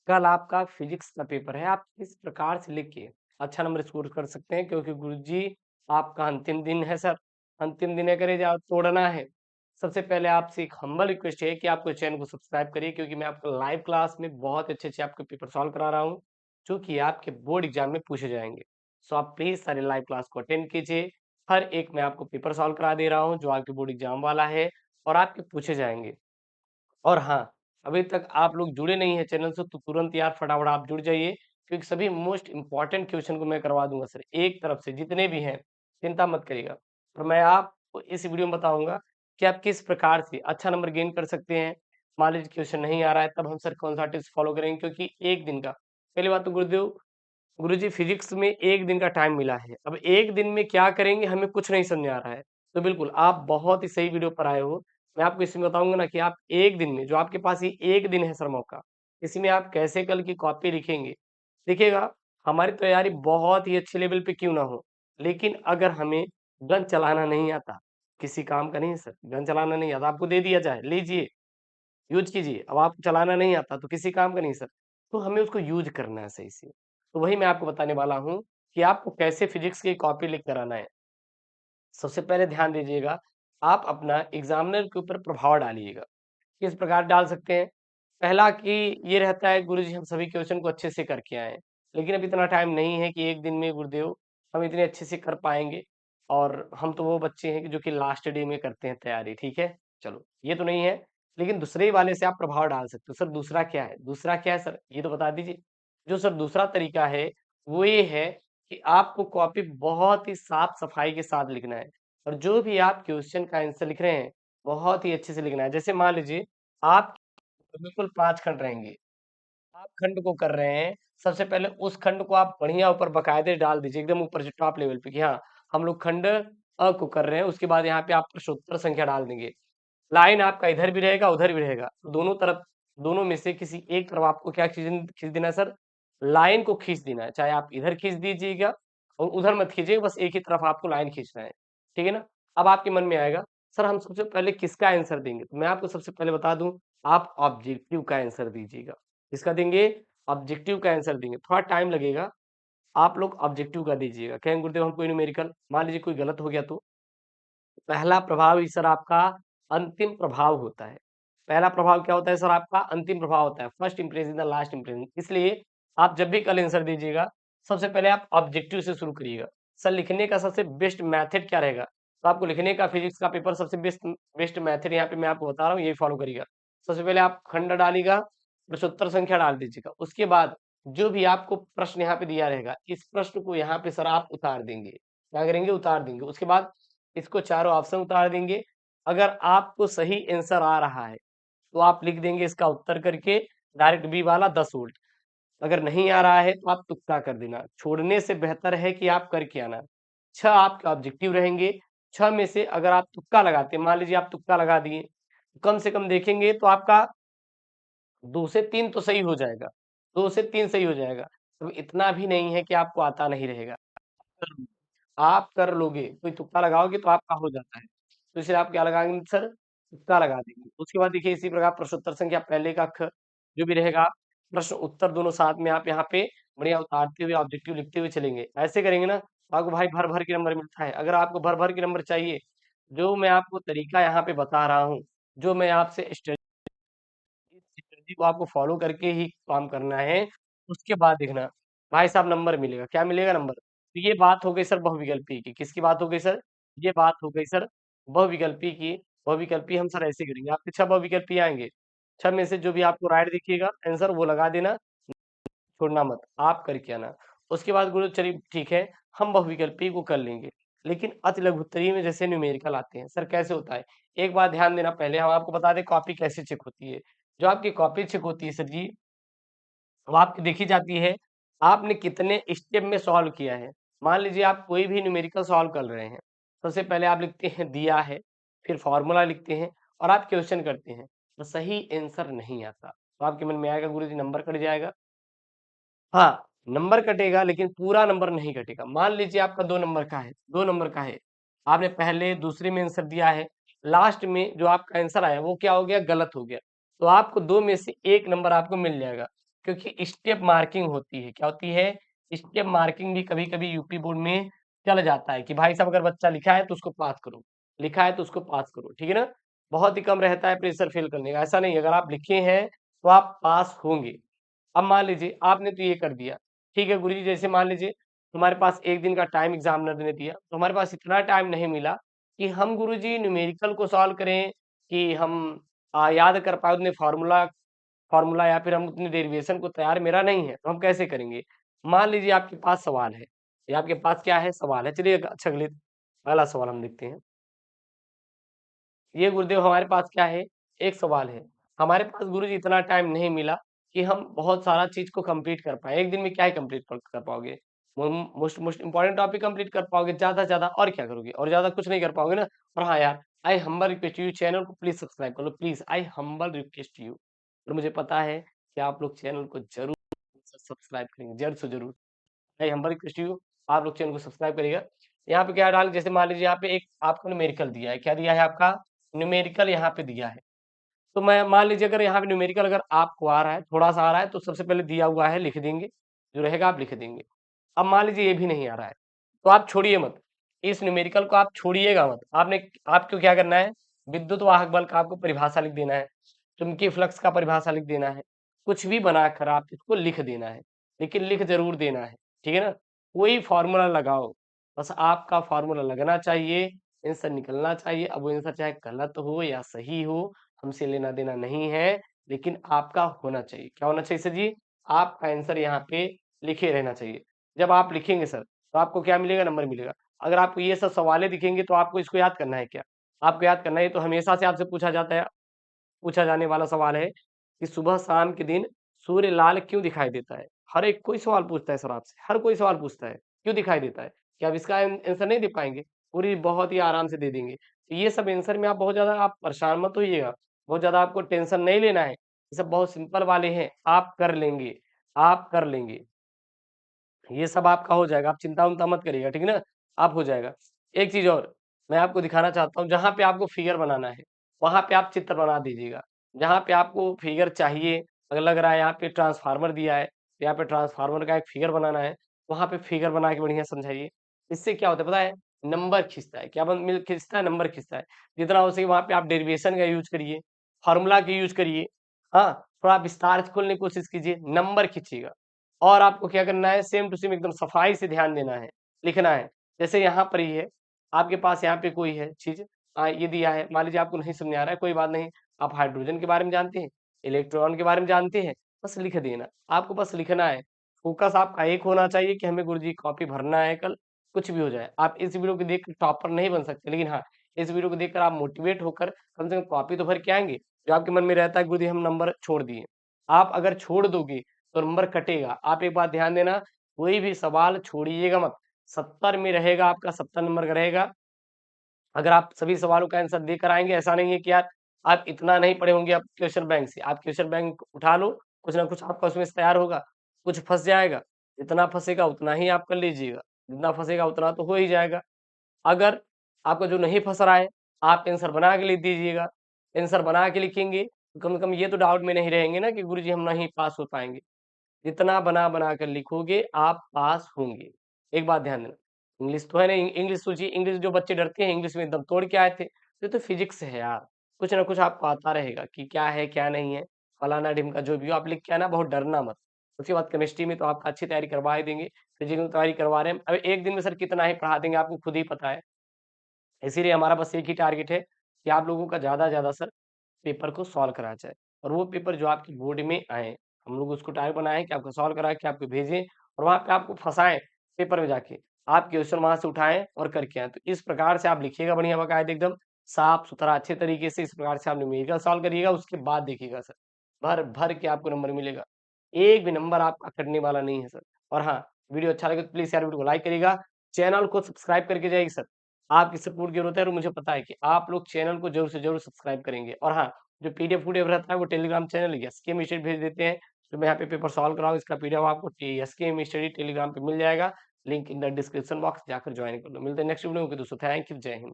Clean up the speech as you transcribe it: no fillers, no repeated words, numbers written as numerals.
कल आपका फिजिक्स का पेपर है, आप किस प्रकार से लिख के अच्छा नंबर स्कोर कर सकते हैं? क्योंकि गुरुजी आपका अंतिम दिन है सर, अंतिम दिन है कलेजा तोड़ना है। सबसे पहले आपसे एक हम्बल रिक्वेस्ट है कि आपको चैनल को सब्सक्राइब करिए, क्योंकि मैं आपको लाइव क्लास में बहुत अच्छे-अच्छे आपके पेपर सॉल्व करा रहा हूँ, जो कि आपके बोर्ड एग्जाम में पूछे जाएँगे। सो आप प्लीज़ सारे लाइव क्लास को अटेंड कीजिए। हर एक मैं आपको पेपर सॉल्व करा दे रहा हूँ, जो आपके बोर्ड एग्जाम वाला है और आपके पूछे जाएँगे। और हाँ, अभी तक आप लोग जुड़े नहीं हैं चैनल से तो तुरंत यार फटाफट आप जुड़ जाइए, क्योंकि सभी मोस्ट इम्पोर्टेंट क्वेश्चन को मैं करवा दूँगा सर, एक तरफ से जितने भी हैं, चिंता मत करिएगा। और मैं आपको इस वीडियो में बताऊँगा कि आप किस प्रकार से अच्छा नंबर गेन कर सकते हैं। मान लीजिए क्वेश्चन नहीं आ रहा है, तब हम सर कौन-सा टिप्स फॉलो करेंगे, क्योंकि 1 दिन का पहली बात तो गुरुजी फिजिक्स में 1 दिन का टाइम मिला है। अब 1 दिन में क्या करेंगे हमें कुछ नहीं समझ में आ रहा है। तो बिल्कुल आप बहुत ही सही वीडियो पर आए हो। मैं आपको इसमें बताऊँगा ना कि आप 1 दिन में जो आपके पास ये 1 दिन है सर मौका, इसमें आप कैसे कल की कॉपी लिखेंगे। देखिएगा, हमारी तैयारी बहुत ही अच्छे लेवल पे क्यों ना हो, लेकिन अगर हमें गन चलाना नहीं आता, किसी काम का नहीं है सर। गन चलाना नहीं आता, आपको दे दिया जाए, लीजिए, यूज़ कीजिए। अब आपको चलाना नहीं आता तो किसी काम का नहीं सर, तो हमें उसको यूज़ करना है सही से। तो वही मैं आपको बताने वाला हूँ कि आपको कैसे फिज़िक्स की कॉपी लिख कर आना है। सबसे पहले ध्यान दीजिएगा, आप अपना एग्ज़ामिनर के ऊपर प्रभाव डालिएगा। किस प्रकार डाल सकते हैं? पहला कि ये रहता है गुरुजी हम सभी क्वेश्चन को अच्छे से करके आएँ। लेकिन अब इतना टाइम नहीं है कि 1 दिन में गुरुदेव हम इतने अच्छे से कर पाएँगे और हम तो वो बच्चे हैं कि जो कि लास्ट डे में करते हैं तैयारी, ठीक है? चलो, ये तो नहीं है, लेकिन दूसरे वाले से आप प्रभाव डाल सकते हो। सर दूसरा क्या है? दूसरा क्या है सर? ये तो बता दीजिए। जो सर दूसरा तरीका है, वो ये है कि आपको कॉपी बहुत ही साफ-सफाई के साथ लिखना है और जो भी आप क्वेश्चन का आंसर लिख रहे हैं, बहुत ही अच्छे से लिखना है। जैसे मान लीजिए आप तो बिल्कुल 5 खंड रहेंगे। आप खंड को कर रहे हैं, सबसे पहले उस खंड को आप बढ़िया ऊपर बाकायदे डाल दीजिए, एकदम ऊपर से टॉप लेवल पे कि हाँ, हम लोग खंड को कर रहे हैं, उसके बाद यहाँ पे आप प्रश्नोत्तर संख्या डाल देंगे। लाइन आपका इधर भी रहेगा, उधर भी रहेगा। दोनों तरफ दोनों में से किसी एक तरफ आपको क्या खींच देना है सर? लाइन को खींच देना है, चाहे आप इधर खींच दीजिएगा और उधर मत खींचिएगा, बस एक ही तरफ आपको लाइन खींचना है। ठीक है ना? अब आपके मन में आएगा, सर हम सबसे पहले किसका आंसर देंगे? तो मैं आपको सबसे पहले बता दूँ, आप ऑब्जेक्टिव का आंसर दीजिएगा। किसका देंगे? ऑब्जेक्टिव का आंसर देंगे। थोड़ा टाइम लगेगा, आप लोग ऑब्जेक्टिव का दीजिएगा। कहेंगे गुरुदेव हम कोई न्यूमेरिकल मान लीजिए कोई गलत हो गया तो? पहला प्रभाव ही सर आपका अंतिम प्रभाव होता है। पहला प्रभाव क्या होता है सर आपका? अंतिम प्रभाव होता है। First impression is the last impression. इसलिए आप जब भी कल आंसर दीजिएगा, सबसे पहले आप ऑब्जेक्टिव से शुरू करिएगा। सर लिखने का सबसे बेस्ट मेथड क्या रहेगा? तो आपको लिखने का फिजिक्स का पेपर सबसे बेस्ट बेस्ट मेथड यहाँ पे मैं आपको बता रहा हूँ, यही फॉलो करिएगा। सबसे पहले आप खंड डालिएगा, प्रश्नोत्तर संख्या डाल दीजिएगा। उसके बाद जो भी आपको प्रश्न यहाँ पे दिया रहेगा, इस प्रश्न को यहाँ पे सर आप उतार देंगे। क्या करेंगे? उतार देंगे। उसके बाद इसको चारों ऑप्शन उतार देंगे। अगर आपको सही आंसर आ रहा है, तो आप लिख देंगे इसका उत्तर करके डायरेक्ट बी वाला 10 वोल्ट। अगर नहीं आ रहा है तो आप तुक्का कर देना। छोड़ने से बेहतर है कि आप करके आना। 6 आपके ऑब्जेक्टिव रहेंगे, 6 में से अगर आप तुक्का लगाते हैं, मान लीजिए आप तुक्का लगा दिए, कम से कम देखेंगे तो आपका 2 से 3 तो सही हो जाएगा, 2 से 3 सही हो जाएगा। तो इतना भी नहीं है कि आपको आता नहीं रहेगा। कर आप कर लोगे, कोई तुक्का लगाओगे तो आपका हो जाता है। तो इसलिए आप क्या लगाएँगे सर? तुक्का लगा देंगे। उसके बाद देखिए इसी प्रकार प्रश्नोत्तर संख्या पहले का अक्ष जो भी रहेगा, प्रश्न उत्तर दोनों साथ में आप यहाँ पे बढ़िया उतारते हुए ऑब्जेक्टिव लिखते हुए चलेंगे। ऐसे करेंगे ना, तो आपको भाई भर-भर के नंबर मिलता है। अगर आपको भर-भर के नंबर चाहिए, जो मैं आपको तरीका यहाँ पे बता रहा हूँ, जो मैं आपसे इस स्ट्रेटजी को आपको फॉलो करके ही काम करना है, उसके बाद देखना, भाई साहब नंबर मिलेगा, क्या मिलेगा? नंबर। तो ये बात हो गई सर बहुविकल्पी की, किसकी बात हो गई सर? ये बात हो गई सर बहुविकल्पी की, बहुविकल्पी हम सर ऐसे करेंगे, आपके 6 बहुविकल्पी आएँगे, 6 में से जो भी आपको राइट दिखेगा आंसर वो लगा देना, छोड़ना मत, आप करके आना। उसके बाद गुरु चलिए ठीक है, हम बहुविकल्पी को कर लेंगे, लेकिन अति लघुत्तरी में जैसे न्यूमेरिकल आते हैं, सर कैसे होता है? एक बात ध्यान देना पहले हम आपको बता दें कॉपी कैसे चेक होती है। जो आपकी कॉपी चेक होती है सर जी, वो आपकी देखी जाती है, आपने कितने स्टेप में सॉल्व किया है। मान लीजिए आप कोई भी न्यूमेरिकल सॉल्व कर रहे हैं, सबसे पहले आप लिखते हैं दिया है, फिर फ़ॉर्मूला लिखते हैं और आप क्वेश्चन करते हैं, तो सही आंसर नहीं आता, तो आपके मन में आएगा गुरुजी नंबर कट जाएगा। हाँ, नंबर कटेगा लेकिन पूरा नंबर नहीं कटेगा। मान लीजिए आपका 2 नंबर का है, 2 नंबर का है, आपने पहले, दूसरे में आंसर दिया है, लास्ट में जो आपका आंसर आया वो क्या हो गया? गलत हो गया। तो आपको 2 में से 1 नंबर आपको मिल जाएगा। क्योंकि स्टेप मार्किंग होती है। क्या होती है? स्टेप मार्किंग भी कभी-कभी यूपी बोर्ड में चल जाता है कि भाई साहब अगर बच्चा लिखा है तो उसको पास करो, लिखा है तो उसको पास करो, ठीक है ना? बहुत ही कम रहता है प्रेशर फ़ेल करने का, ऐसा नहीं है, अगर आप लिखे हैं तो आप पास होंगे। अब मान लीजिए आपने तो ये कर दिया, ठीक है गुरुजी, जैसे मान लीजिए हमारे पास 1 दिन का टाइम एग्ज़ामिनर ने दिया, तो हमारे पास इतना टाइम नहीं मिला कि हम गुरुजी न्यूमेरिकल को सॉल्व करें, कि हम याद कर पाएँ उतने फ़ॉर्मूला फ़ॉर्मूला या फिर हम उतनी डेरिवेशन को तैयार मेरा नहीं है, तो हम कैसे करेंगे? मान लीजिए आपके पास सवाल है, या आपके पास क्या है? सवाल है। चलिए अच्छा अगले अगला सवाल हम देखते हैं। ये गुरुदेव हमारे पास क्या है? एक सवाल है। हमारे पास गुरुजी इतना टाइम नहीं मिला कि हम बहुत सारा चीज़ को कंप्लीट कर पाएँ। एक दिन में क्या ही कंप्लीट कर पाओगे? Most most important topic complete कर पाओगे ज़्यादा से ज़्यादा, और क्या करोगे? और ज़्यादा कुछ नहीं कर पाओगे ना। और हाँ यार, I humble request you, channel को प्लीज़ सब्सक्राइब कर लो please, I humble request you. और मुझे पता है कि आप लोग चैनल को ज़रूर सब्सक्राइब करेंगे, ज़रूर से ज़रूर। भाई हम रिक्वेस्ट यू, आप लोग चैनल को सब्सक्राइब करिएगा। यहाँ पे क्या डाल, जैसे मान लीजिए यहाँ पे एक आपको न्यूमेरिकल दिया है, क्या दिया है आपका? न्यूमेरिकल यहाँ पे दिया है। तो मैं मान लीजिए अगर यहाँ पे न्यूमेरिकल अगर आपको आ रहा है, थोड़ा-सा आ रहा है, तो सबसे पहले दिया हुआ है लिख देंगे, जो रहेगा आप लिख देंगे। अब मान लीजिए ये भी नहीं आ रहा है, तो आप छोड़िए मत, इस न्यूमेरिकल को आप छोड़िएगा मत। आपको क्या करना है? विद्युत वाहक बल का आपको परिभाषा लिख देना है, चुंबकीय फ्लक्स का परिभाषा लिख देना है, कुछ भी बनाकर आप इसको लिख देना है, लेकिन लिख ज़रूर देना है, ठीक है ना? कोई फ़ॉर्मूला लगाओ, बस आपका फ़ॉर्मूला लगना चाहिए, आंसर निकलना चाहिए। अब वो आंसर चाहे गलत हो या सही हो, हमसे लेना-देना नहीं है, लेकिन आपका होना चाहिए। क्या होना चाहिए सर जी? आपका आंसर यहाँ पे लिखे रहना चाहिए। जब आप लिखेंगे सर, तो आपको क्या मिलेगा? नंबर मिलेगा। अगर आपको ये सब सवालें दिखेंगे तो आपको इसको याद करना है क्या? आपको याद करना है, ये तो हमेशा से आपसे पूछा जाता है, पूछा जाने वाला सवाल है कि सुबह शाम के दिन सूर्य लाल क्यों दिखाई देता है? हर एक कोई सवाल पूछता है सर आपसे, हर कोई सवाल पूछता है, क्यों दिखाई देता है? क्या आप इसका आंसर नहीं दे पाएँगे? पूरी बहुत ही आराम से दे देंगे। तो ये सब आंसर में आप बहुत ज़्यादा आप परेशान मत होइएगा, बहुत ज़्यादा आपको टेंशन नहीं लेना है। ये सब बहुत सिंपल वाले हैं, आप कर लेंगे, आप कर लेंगे। ये सब आपका हो जाएगा, आप चिंता-वंता मत करिएगा, ठीक है ना? आप हो जाएगा। एक चीज़ और, मैं आपको दिखाना चाहता हूँ, जहाँ पे आपको फिगर बनाना है, वहाँ पे आप चित्र बना दीजिएगा। जहाँ पे आपको फिगर चाहिए, अगर लग रहा है यहाँ पे ट्रांसफार्मर दिया है, यहाँ पे ट्रांसफार्मर का एक फिगर बनाना है, वहाँ पे फिगर बना के बढ़िया समझाइए। इससे क्या होता है पता है? नंबर खींचता है, क्या बन मिल खींचता है? नंबर खींचता है। जितना हो सके वहाँ पे आप डेरिवेशन का यूज़ करिए, फ़ॉर्मूला का यूज़ करिए, हाँ? थोड़ा विस्तार से खोलने की कोशिश कीजिए, नंबर खींचिएगा। और आपको क्या करना है, सेम टू सेम एकदम सफाई से ध्यान देना है, लिखना है। जैसे यहाँ पर ही है, आपके पास यहाँ पे कोई है चीज़, ये दिया है, मान लीजिए आपको नहीं समझ आ रहा है, कोई बात नहीं, आप हाइड्रोजन के बारे में जानते हैं, इलेक्ट्रॉन के बारे में जानते हैं, बस लिख देना। आपको बस लिखना है, फ़ोकस आपका एक होना चाहिए कि हमें गुरुजी कॉपी भरना है कल, कुछ भी हो जाए। आप इस वीडियो को देख के टॉपर नहीं बन सकते, लेकिन हाँ, इस वीडियो को देखकर आप मोटिवेट होकर कम से कम कॉपी तो भर के आएँगे। जो आपके मन में रहता है गुरुजी हम नंबर छोड़ दिए। आप अगर छोड़ दोगे तो नंबर कटेगा। आप एक बात ध्यान देना, कोई भी सवाल छोड़िएगा मत। 70 में रहेगा, आपका 70 नंबर का रहेगा। अगर आप सभी सवालों का आंसर देकर आएँगे, ऐसा नहीं है कि यार आप इतना नहीं पढ़े होंगे आप क्वेश्चन बैंक से। आप क्वेश्चन बैंक उठा लो, कुछ ना कुछ आपका उसमें से तैयार होगा, कुछ फँस जाएगा। जितना फँसेगा उतना ही आप कर लीजिएगा, जितना फँसेगा उतना तो हो ही जाएगा। अगर आपका जो नहीं फँस रहा है, आप आंसर बना के लिख दीजिएगा। आंसर बना के लिखेंगे, तो कम से कम ये तो डाउट में नहीं रहेंगे ना कि गुरुजी हम नहीं पास हो पाएँगे। जितना बना-बना कर लिखोगे, आप पास होंगे। एक बात ध्यान देना, इंग्लिश तो है नहीं, इंग्लिश सोचिए, इंग्लिश जो बच्चे डरते हैं, इंग्लिश में एकदम तोड़ के आए थे, ये तो फिज़िक्स है यार। कुछ ना कुछ आपको आता रहेगा कि क्या है, क्या नहीं है, फलाना-ढिमका जो भी हो, आप लिख के आना, बहुत डरना मत। उसके बाद केमिस्ट्री में तो आपका अच्छी तैयारी करवा ही देंगे, फिज़िक्स में तैयारी करवा रहे हैं। अब एक दिन में सर कितना ही पढ़ा देंगे, आपको खुद ही पता है। इसीलिए हमारा बस एक ही टारगेट है कि आप लोगों का ज़्यादा से ज़्यादा सर पेपर को सॉल्व कराया जाए और वो पेपर जो आपके बोर्ड में आए, हम लोग उसको टारगेट बनाए कि आपको सॉल्व करा के आपको भेजें और वहाँ पे आपको फँसाएँ पेपर में जाके। आप क्वेश्चन वहाँ से उठाएँ और करके आएँ। तो इस प्रकार से आप लिखिएगा बढ़िया बाकायदे एकदम साफ-सुथरा अच्छे तरीके से इस प्रकार से आप न्यूमेरिकल सॉल्व करिएगा, उसके बाद देखिएगा सर, भर-भर के आपको नंबर मिलेगा। एक भी नंबर आपका कटने वाला नहीं है सर। और हाँ, वीडियो अच्छा लगे तो प्लीज़ यार वीडियो को लाइक करिएगा, चैनल को सब्सक्राइब करके जाइए सर। आपकी सपोर्ट की ज़रूरत है और मुझे पता है कि आप लोग चैनल को ज़रूर से ज़रूर सब्सक्राइब करेंगे। और हाँ, जो पीडीएफ-वूडीएफ रहता है वो टेलीग्राम चैनल एसकेएम स्टडी भेज देते हैं, तो मैं यहाँ पे पेपर सॉल्व कराऊँ इसका पीडीएफ आपको एसकेएम स्टडी टेलीग्राम पे मिल जाएगा। Link in the description box जाकर जॉइन कर लो। मिलते हैं नेक्स्ट वीडियो में दोस्तों, थैंक यू, जय हिंद।